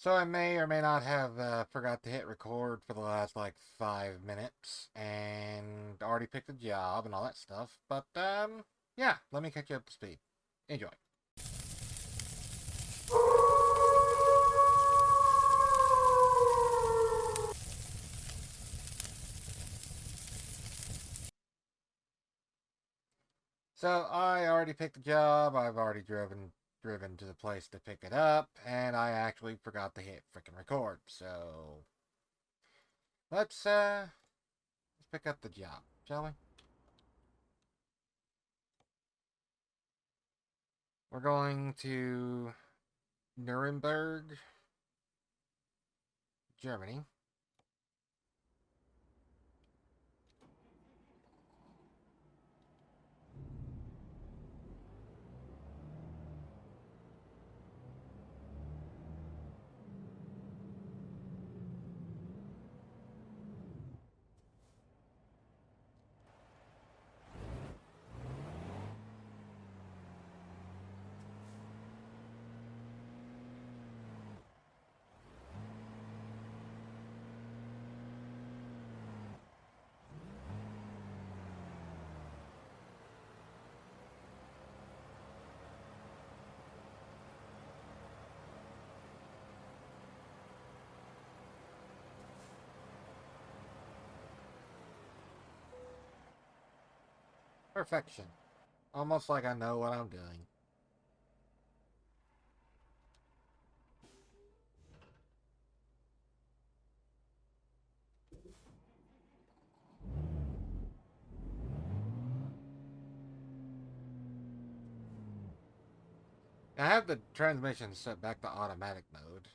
So I may or may not have forgot to hit record for the last like 5 minutes and already picked a job and all that stuff. But yeah, let me catch you up to speed. Enjoy. So I already picked a job. I've already driven to the place to pick it up, and I actually forgot to hit freaking record. So let's pick up the job, shall we? We're going to Nuremberg, Germany. Perfection. Almost like I know what I'm doing. I have the transmission set back to automatic mode.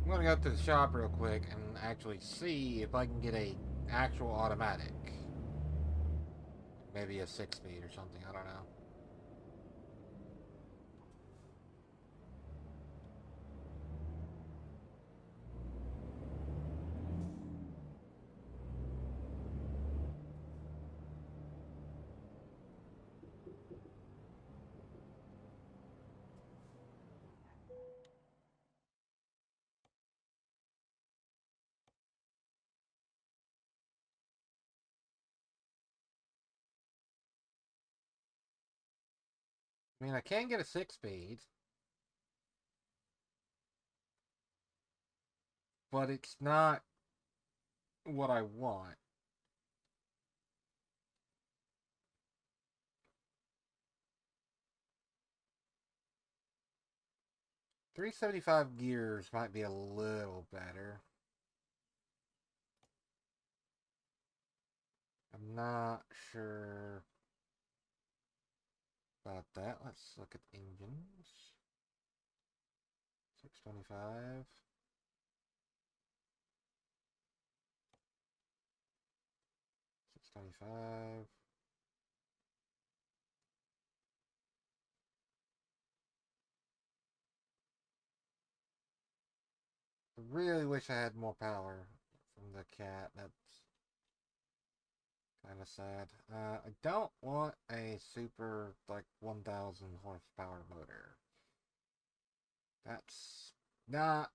I'm gonna go to the shop real quick and actually see if I can get a actual automatic. Maybe a 6 speed or something, I don't know. I mean, I can get a 6 speed, but it's not what I want. .375 gears might be a little better. I'm not sure about that. Let's look at engines. 625. 625. I really wish I had more power from the cat. That's kind of sad. I don't want a super, like, 1,000 horsepower motor. That's not,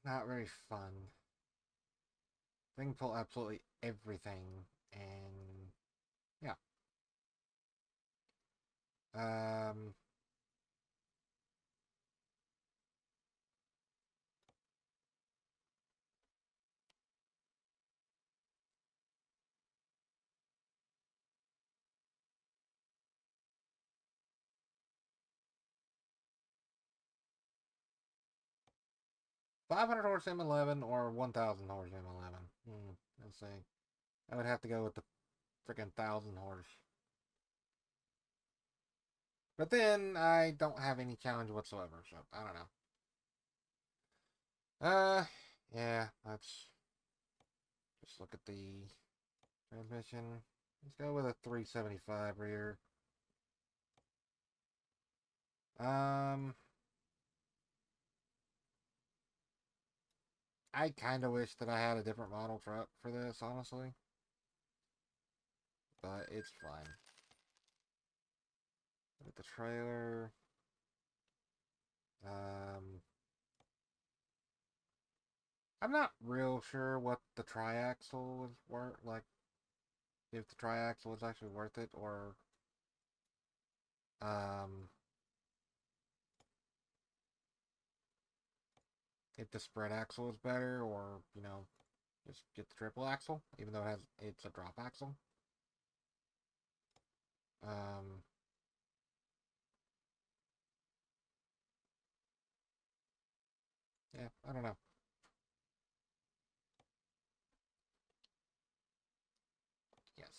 not very fun. They can pull absolutely everything, and yeah. Um, 500 horse M11 or 1,000 horse M11. Let's see. I would have to go with the freaking 1,000 horse. But then I don't have any challenge whatsoever, so I don't know. Yeah, let's just look at the transmission. Let's go with a 375 rear. Um, I kind of wish that I had a different model truck for this, honestly. But it's fine. With the trailer. Um, I'm not real sure what the triaxle was worth, like, if the triaxle was actually worth it, or, um, if the spread axle is better, or, just get the triple axle, even though it's a drop axle. Um, yeah, I don't know. Yes.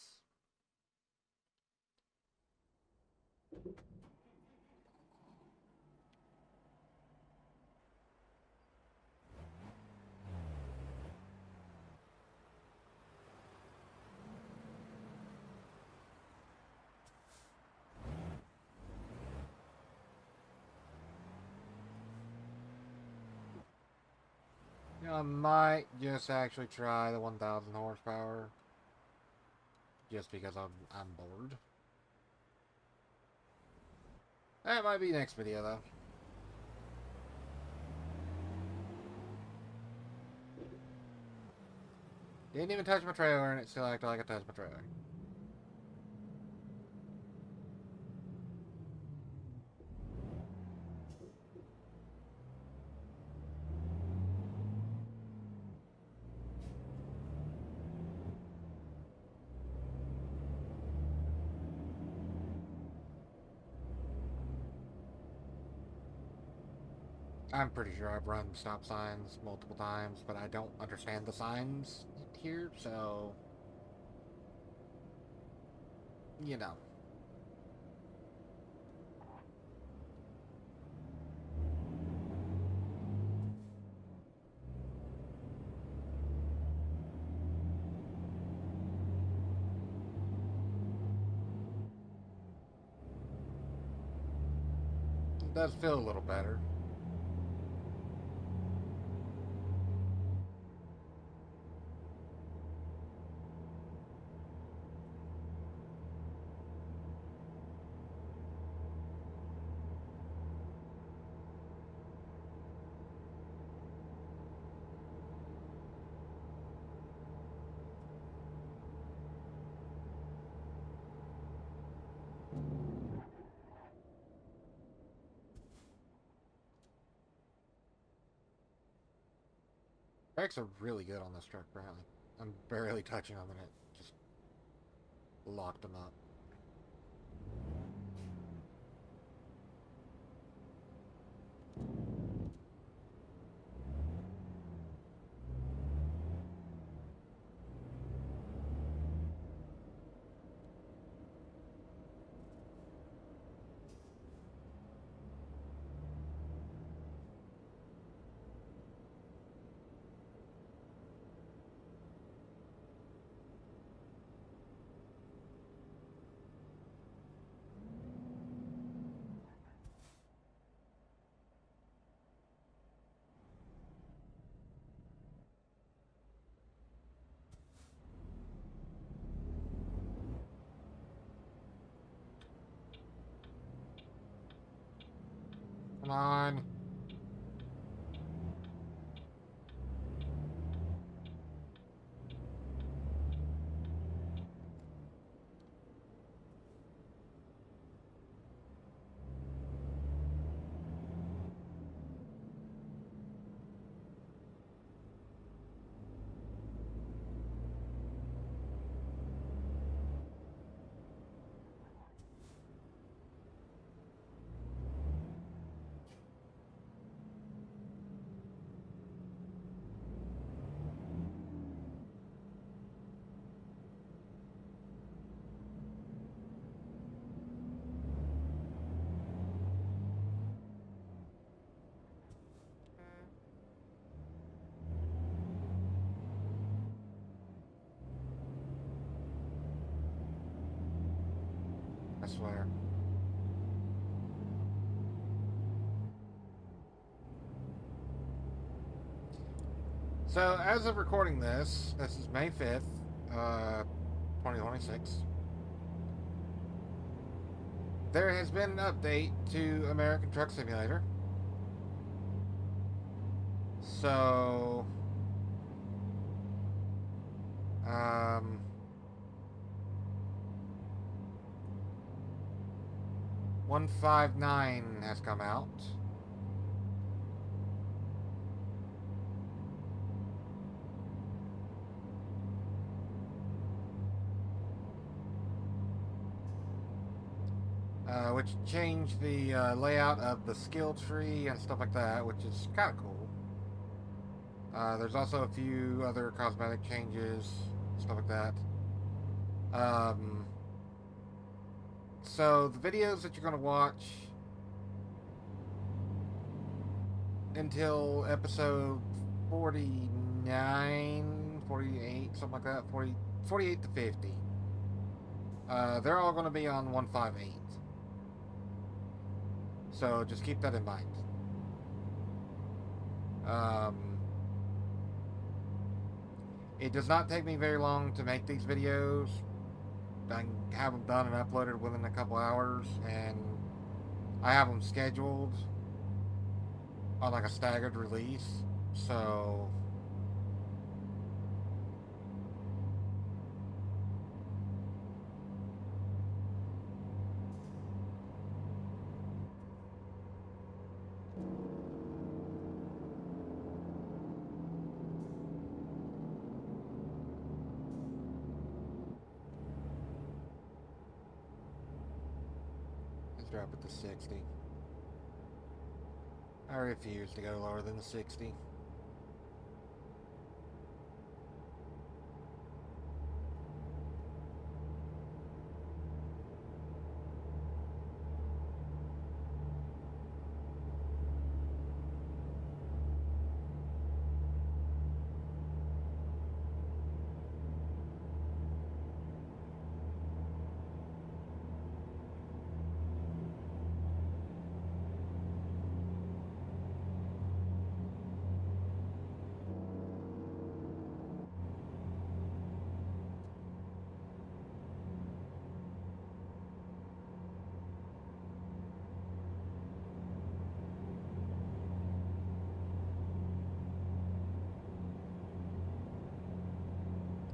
I might just actually try the 1,000 horsepower, just because I'm bored. That might be next video, though. Didn't even touch my trailer, and it still acted like I touched my trailer. I'm pretty sure I've run stop signs multiple times, but I don't understand the signs here, so, you know. It does feel a little better. Brakes are really good on this truck, apparently. I'm barely touching them, and it just locked them up. Come on. I swear. So, as of recording this, this is May 5th, 2026. There has been an update to American Truck Simulator. So, 159 has come out. Which changed the layout of the skill tree and stuff like that, which is kind of cool. There's also a few other cosmetic changes, stuff like that. So the videos that you're going to watch until episode 49, 48, something like that, 48 to 50, they're all going to be on 158. So just keep that in mind. It does not take me very long to make these videos. I can have them done and uploaded within a couple hours, and I have them scheduled on like a staggered release. So let's drop it to 60. I refuse to go lower than 60.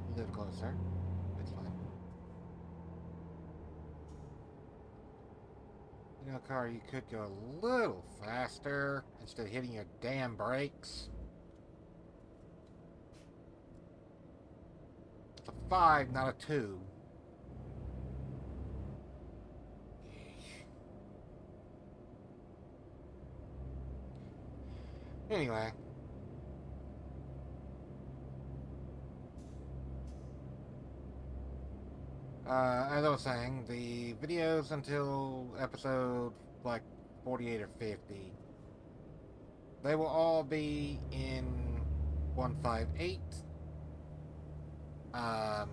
A little closer. It's fine. You know, car, you could go a little faster instead of hitting your damn brakes. It's a 5, not a 2. Anyway. As I was saying, the videos until episode like 48 or 50, they will all be in 158. I'm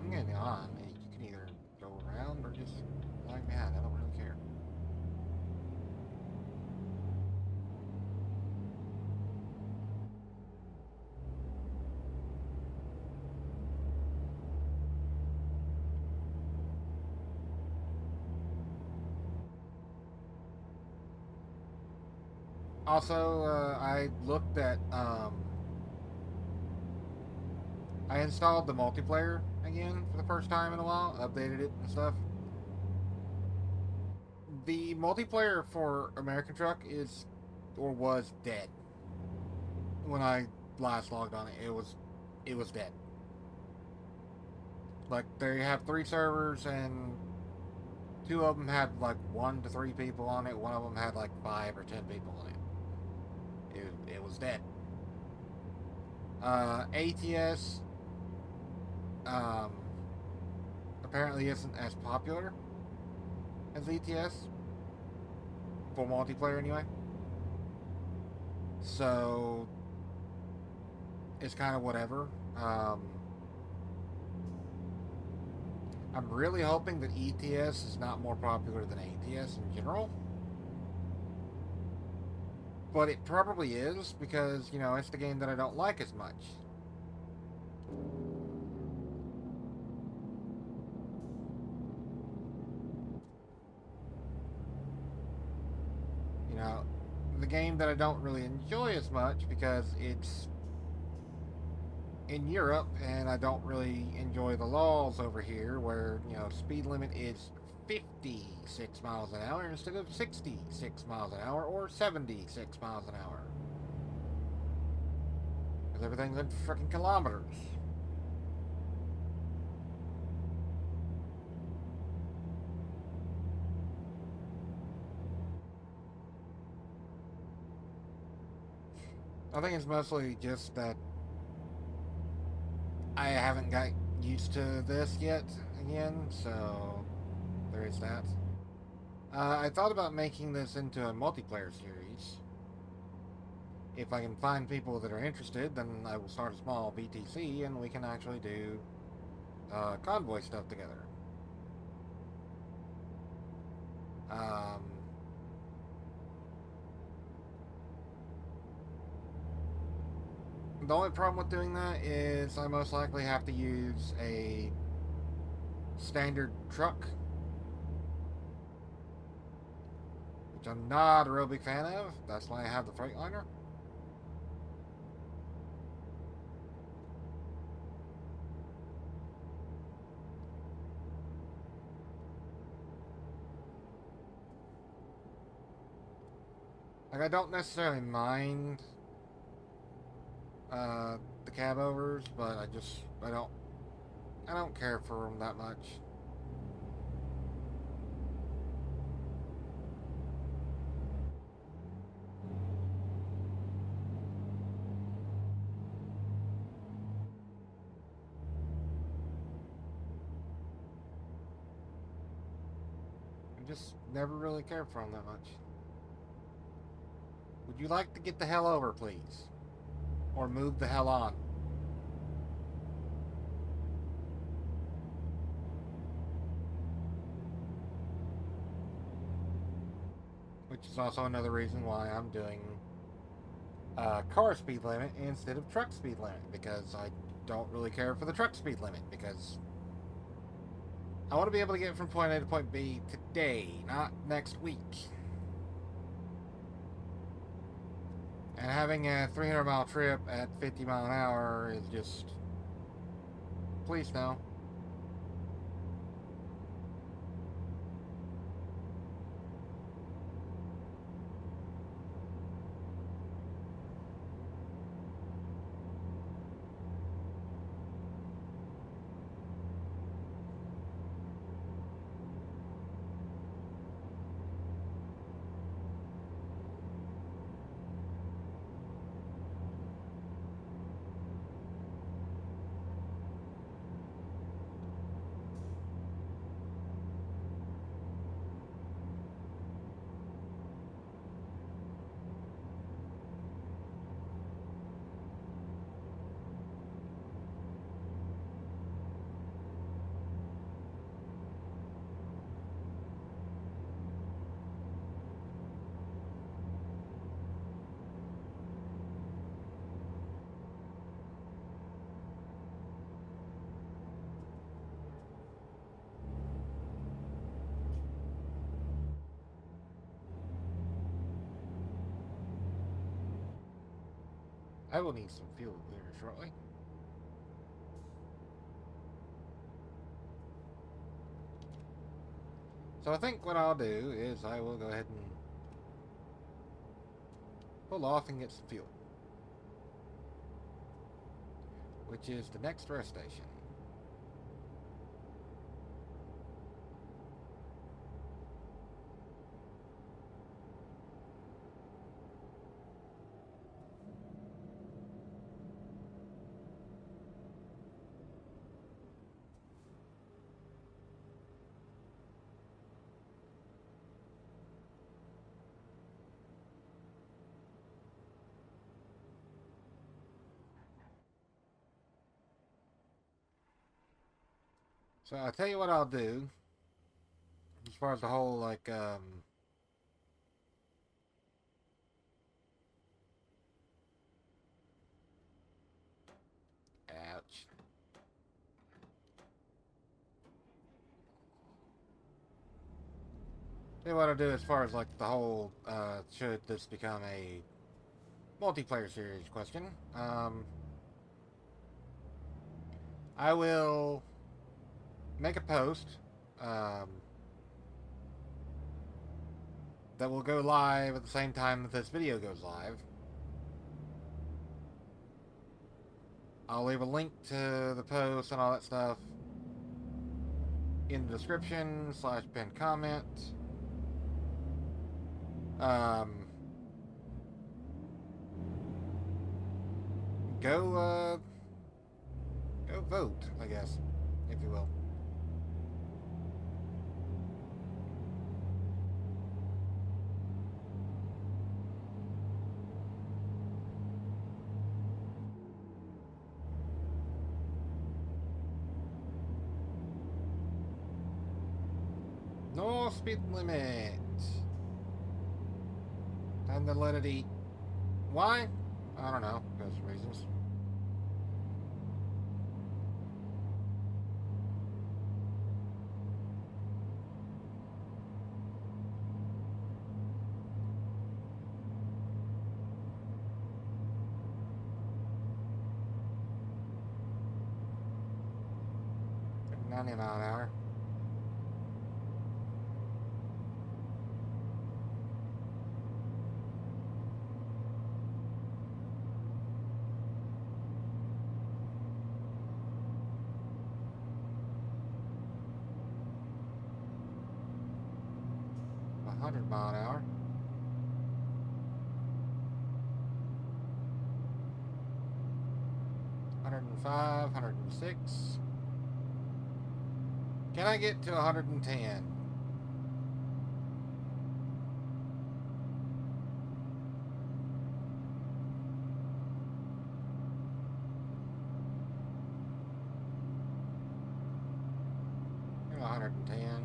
getting on. You can either go around or just lag behind. I don't really care. Also, I looked at, I installed the multiplayer again for the first time in a while, updated it and stuff. The multiplayer for American Truck is, or was, dead. When I last logged on it, it was dead. Like, they have 3 servers, and 2 of them had like 1 to 3 people on it. 1 of them had like 5 or 10 people on it. It was dead. ATS apparently isn't as popular as ETS for multiplayer anyway. So it's kind of whatever. I'm really hoping that ETS is not more popular than ATS in general. But it probably is because, it's the game that I don't like as much. You know, the game that I don't really enjoy as much because it's in Europe and I don't really enjoy the laws over here where, speed limit is 56 miles an hour instead of 66 miles an hour or 76 miles an hour. Because everything's in freaking kilometers. I think it's mostly just that I haven't got used to this yet again, so there is that. I thought about making this into a multiplayer series. If I can find people that are interested, then I will start a small BTC and we can actually do convoy stuff together. Um, the only problem with doing that is I most likely have to use a standard truck, which I'm not a real big fan of. That's why I have the Freightliner. Like, I don't necessarily mind the cabovers, but I don't care for them that much. I just never really cared for them that much. Would you like to get the hell over, please? Or move the hell on? Which is also another reason why I'm doing car speed limit instead of truck speed limit, because I don't really care for the truck speed limit, because I want to be able to get from point A to point B today, not next week. And having a 300-mile trip at 50 mile an hour is just, please no. I will need some fuel here shortly. So I think what I'll do is I will go ahead and pull off and get some fuel, which is the next rest station. So I'll tell you what I'll do as far as the whole like ouch. Tell you what I'll do as far as like the whole should this become a multiplayer series question. I will make a post um, that will go live at the same time that this video goes live. I'll leave a link to the post and all that stuff in the description / pinned comment. Go vote, I guess, if you will. No speed limit. Time to let it eat. Why? I don't know. Those reasons. $90 miles an hour. $100 miles an hour. $105, $106. Can I get to 110? Maybe 110.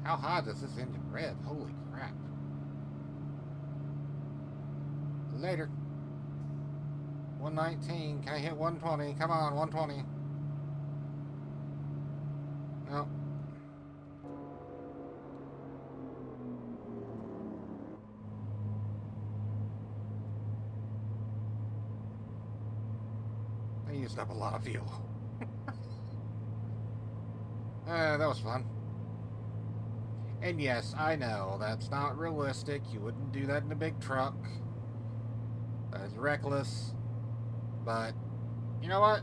How high does this engine rev? Holy crap. Later. 119. Can I hit 120? Come on, 120. No. I used up a lot of fuel. That was fun. And yes, I know, that's not realistic. You wouldn't do that in a big truck. That is reckless. But, you know what?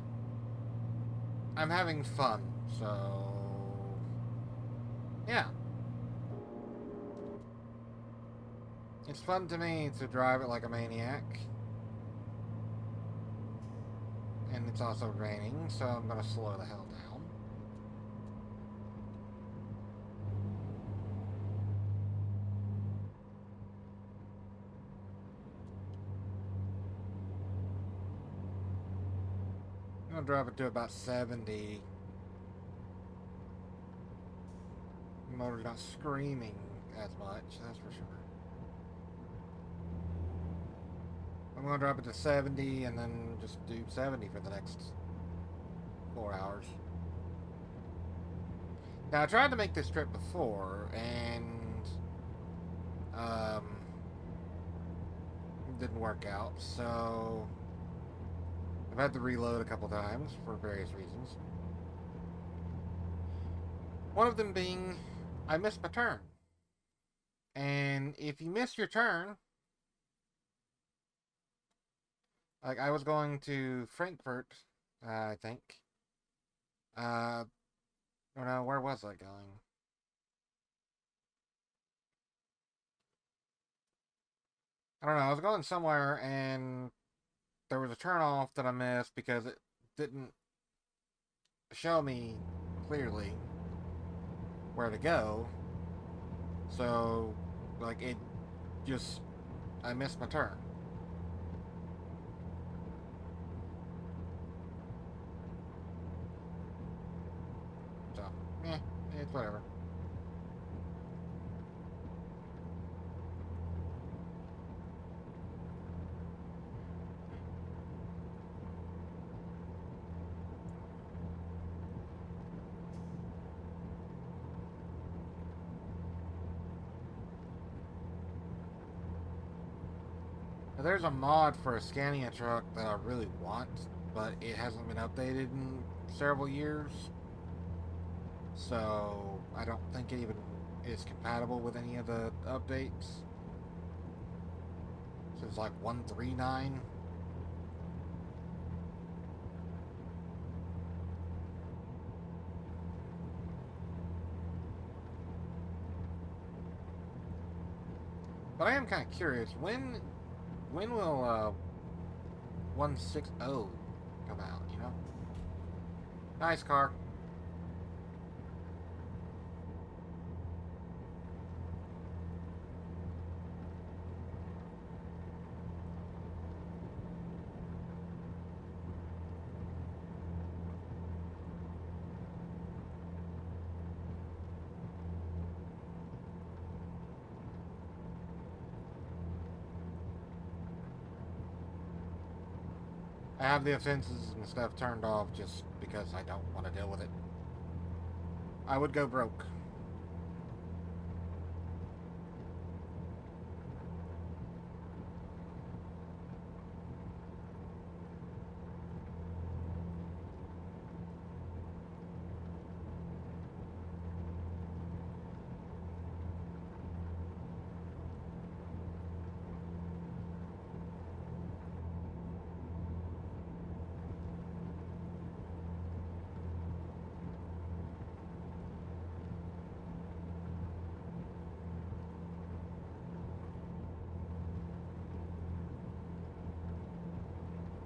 I'm having fun, so... yeah. It's fun to me to drive it like a maniac. And it's also raining, so I'm gonna slow the hell down. I'm gonna drive it to about 70. The motor's not screaming as much, that's for sure. I'm gonna drop it to 70 and then just do 70 for the next 4 hours. Now I tried to make this trip before and it didn't work out, so I've had to reload a couple times for various reasons. One of them being I missed my turn. And if you miss your turn, like I was going to Frankfurt, I think. I don't know, where was I going? I don't know, I was going somewhere and there was a turnoff that I missed because it didn't show me clearly where to go. So, like, it just I missed my turn. So, it's whatever. There's a mod for a Scania truck that I really want, but it hasn't been updated in several years. So I don't think it even is compatible with any of the updates. So it's like 139. But I am kind of curious, when will 160 come out, you know? Nice car. I have the offenses and stuff turned off just because I don't want to deal with it. I would go broke.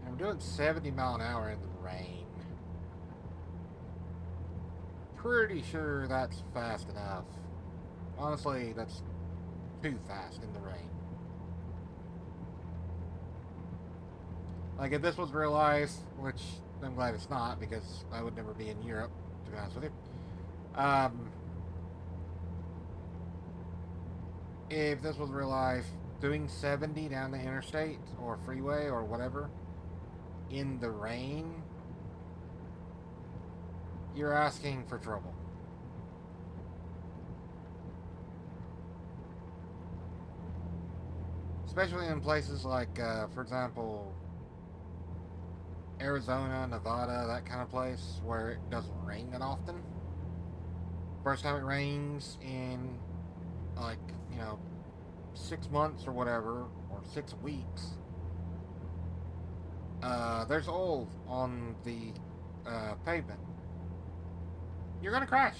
I'm doing 70 mile an hour in the rain. Pretty sure that's fast enough. Honestly, that's too fast in the rain. Like, if this was real life, which I'm glad it's not, because I would never be in Europe, to be honest with you. If this was real life, doing 70 down the interstate, or freeway, or whatever, in the rain, you're asking for trouble. Especially in places like, for example, Arizona, Nevada, that kind of place where it doesn't rain that often. First time it rains in, like, 6 months or whatever, or 6 weeks, there's oil on the pavement. You're going to crash.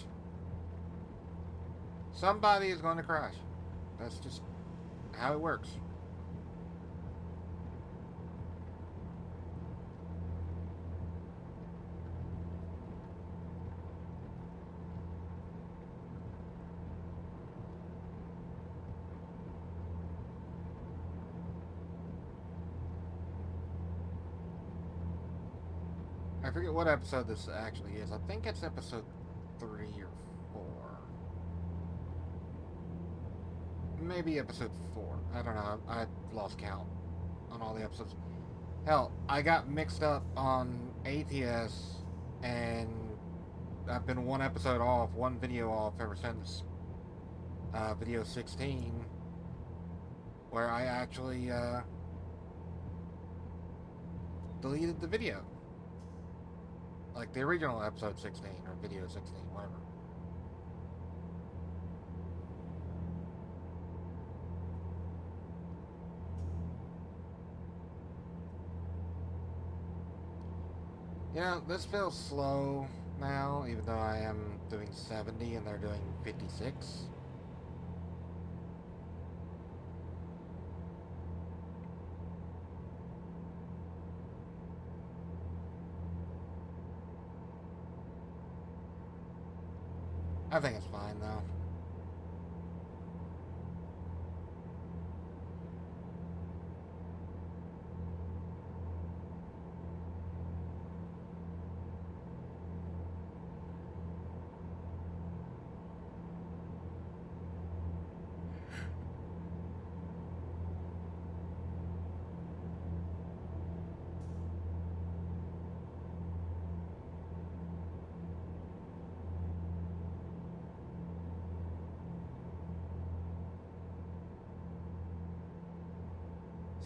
Somebody is going to crash. That's just how it works. I forget what episode this actually is. I think it's episode 3 or 4. Maybe episode 4. I don't know. I lost count on all the episodes. Hell, I got mixed up on ATS, and I've been one episode off, one video off ever since video 16, where I actually deleted the video. Like the original episode 16 or video 16, whatever. This feels slow now, even though I am doing 70 and they're doing 56. I think it's fine, though.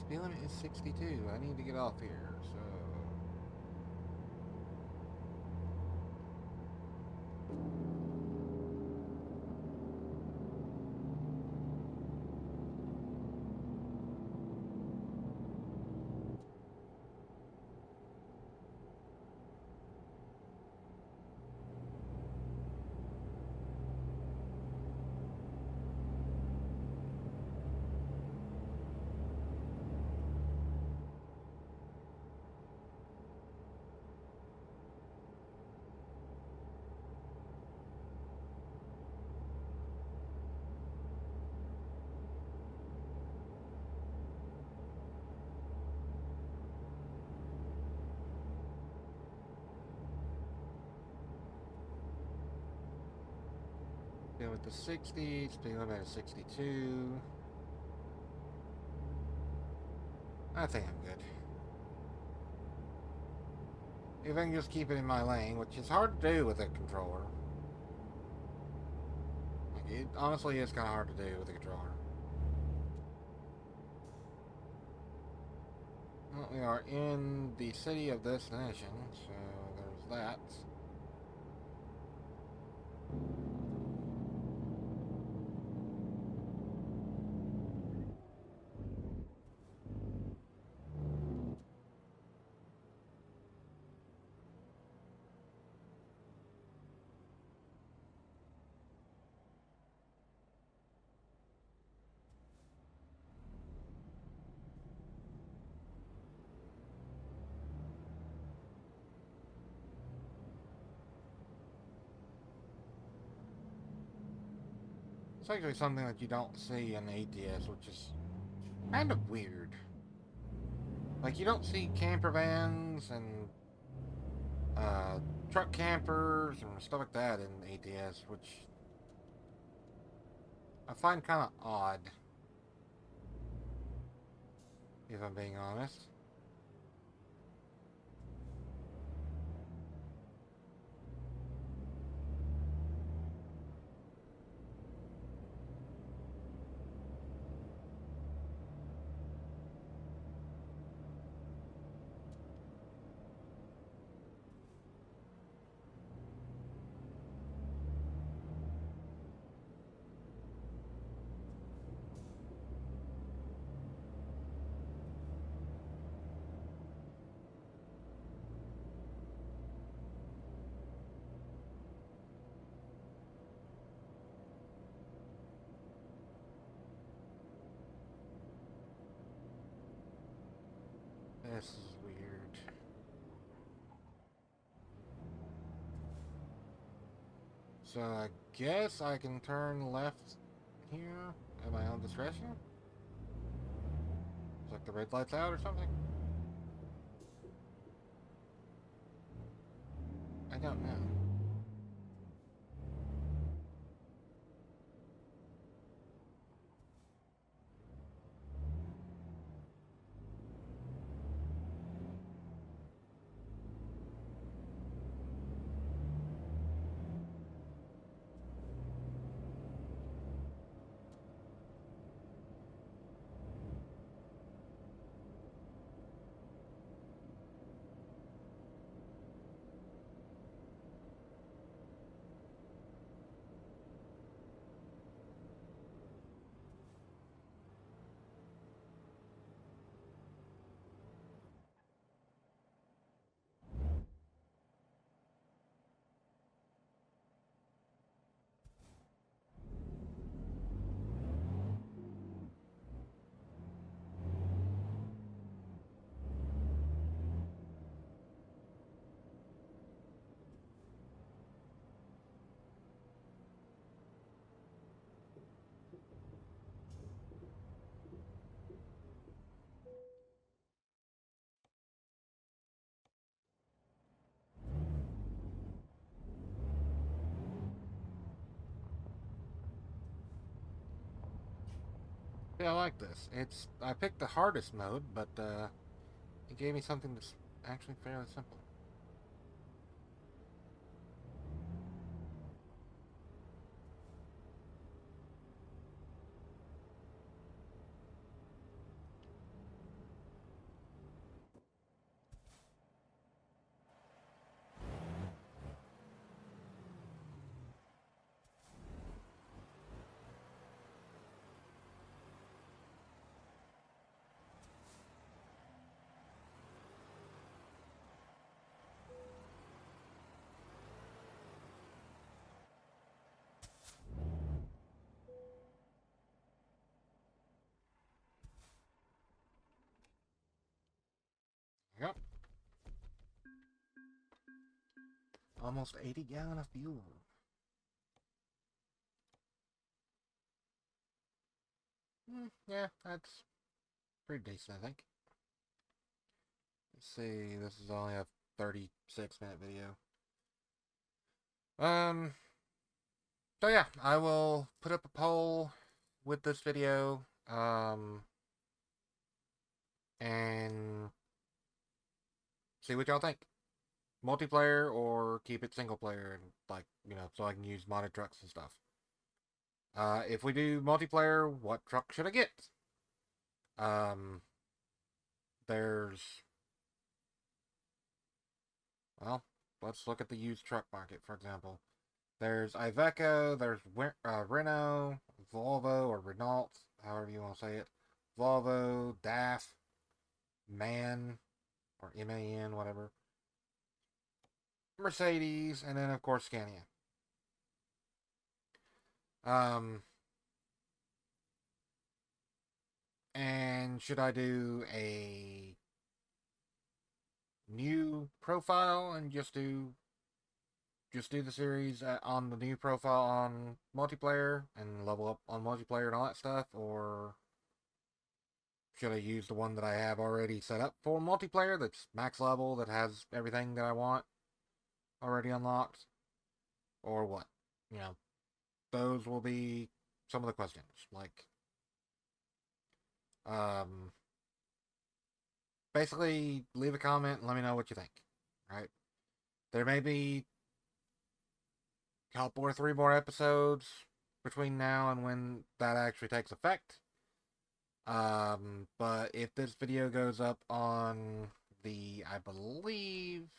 Speed limit is 62. I need to get off here, so... Deal with the 60, speed limit is 62. I think I'm good. If I can just keep it in my lane, which is hard to do with a controller. It honestly is kind of hard to do with a controller. Well, we are in the city of destination, so there's that. It's actually something that you don't see in ATS, which is kind of weird. Like, you don't see camper vans and truck campers and stuff like that in ATS, which I find kind of odd, if I'm being honest. This is weird. So I guess I can turn left here at my own discretion? It's like the red light's out or something? I don't know. Yeah, I like this. I picked the hardest mode, but it gave me something that's actually fairly simple. Almost 80 gallon of fuel. Yeah, that's pretty decent, I think. Let's see, this is only a 36-minute video. Um, so yeah, I will put up a poll with this video, and see what y'all think. Multiplayer or keep it single player, and like, so I can use modded trucks and stuff. If we do multiplayer, what truck should I get? Um, there's, well, let's look at the used truck market, for example. There's Iveco, there's Renault, Volvo, or Renault, however you want to say it. Volvo, DAF, MAN, or MAN, whatever. Mercedes, and then, of course, Scania. Um, and should I do a new profile and just do the series on the new profile on multiplayer and level up on multiplayer and all that stuff, or should I use the one that I have already set up for multiplayer that's max level, that has everything that I want already unlocked, or what? You know, those will be some of the questions. Like, basically, leave a comment and let me know what you think. Right? There may be a couple or three more episodes between now and when that actually takes effect. But if this video goes up on I believe,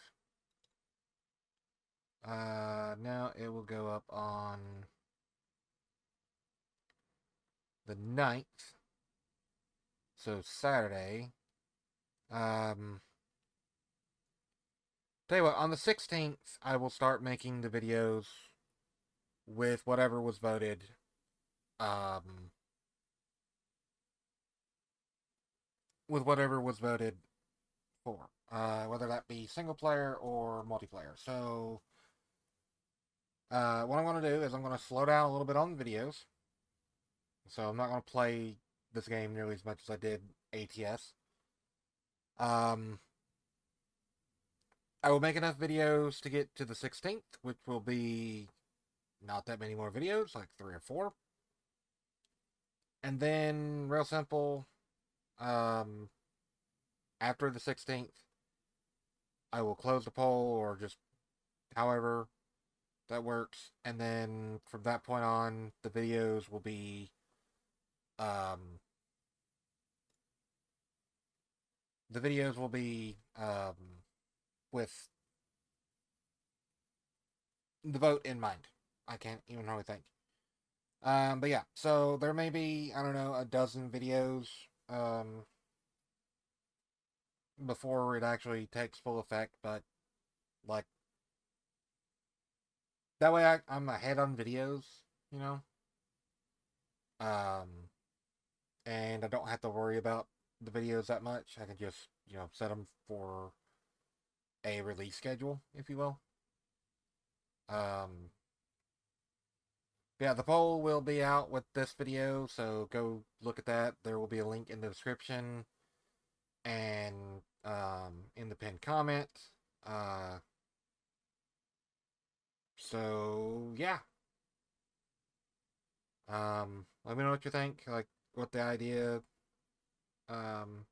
now it will go up on the 9th, so Saturday. Tell you what, on the 16th, I will start making the videos with whatever was voted, um, with whatever was voted for, whether that be single player or multiplayer. So, what I'm going to do is I'm going to slow down a little bit on the videos. So I'm not going to play this game nearly as much as I did ATS. I will make enough videos to get to the 16th, which will be not that many more videos, like 3 or 4. And then, real simple, after the 16th, I will close the poll, or just however that works. And then from that point on, the videos will be, with the vote in mind. I can't even really think. But yeah, so there may be, I don't know, a dozen videos, before it actually takes full effect, but, like, that way I'm ahead on videos, you know? Um, and I don't have to worry about the videos that much. I can just, set them for a release schedule, if you will. Um, yeah, the poll will be out with this video, so go look at that. There will be a link in the description and, in the pinned comment. So yeah. Let me know what you think, like what the idea um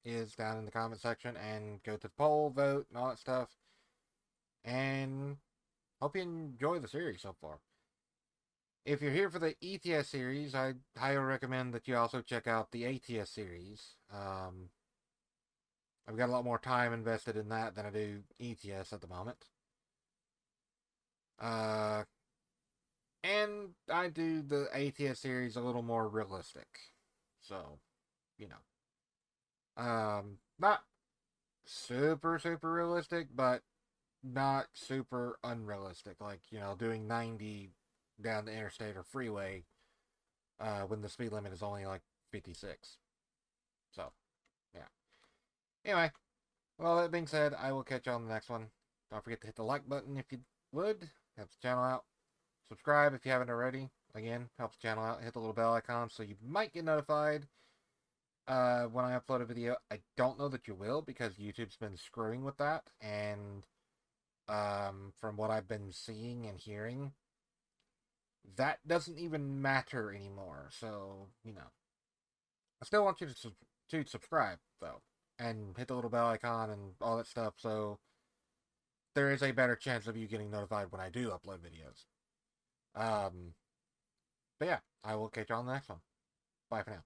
is down in the comment section, and go to the poll, vote, and all that stuff. And hope you enjoy the series so far. If you're here for the ETS series, I highly recommend that you also check out the ATS series. I've got a lot more time invested in that than I do ETS at the moment. And I do the ATS series a little more realistic. So, you know. Not super, super realistic, but not super unrealistic. Like, doing 90 down the interstate or freeway, when the speed limit is only like 56. So, yeah. Anyway, well, that being said, I will catch you on the next one. Don't forget to hit the like button if you would. Helps the channel out. Subscribe if you haven't already. Again, helps the channel out. Hit the little bell icon so you might get notified when I upload a video. I don't know that you will because YouTube's been screwing with that. And from what I've been seeing and hearing, that doesn't even matter anymore. So, I still want you to subscribe, though. And hit the little bell icon and all that stuff so there is a better chance of you getting notified when I do upload videos. But yeah, I will catch you on the next one. Bye for now.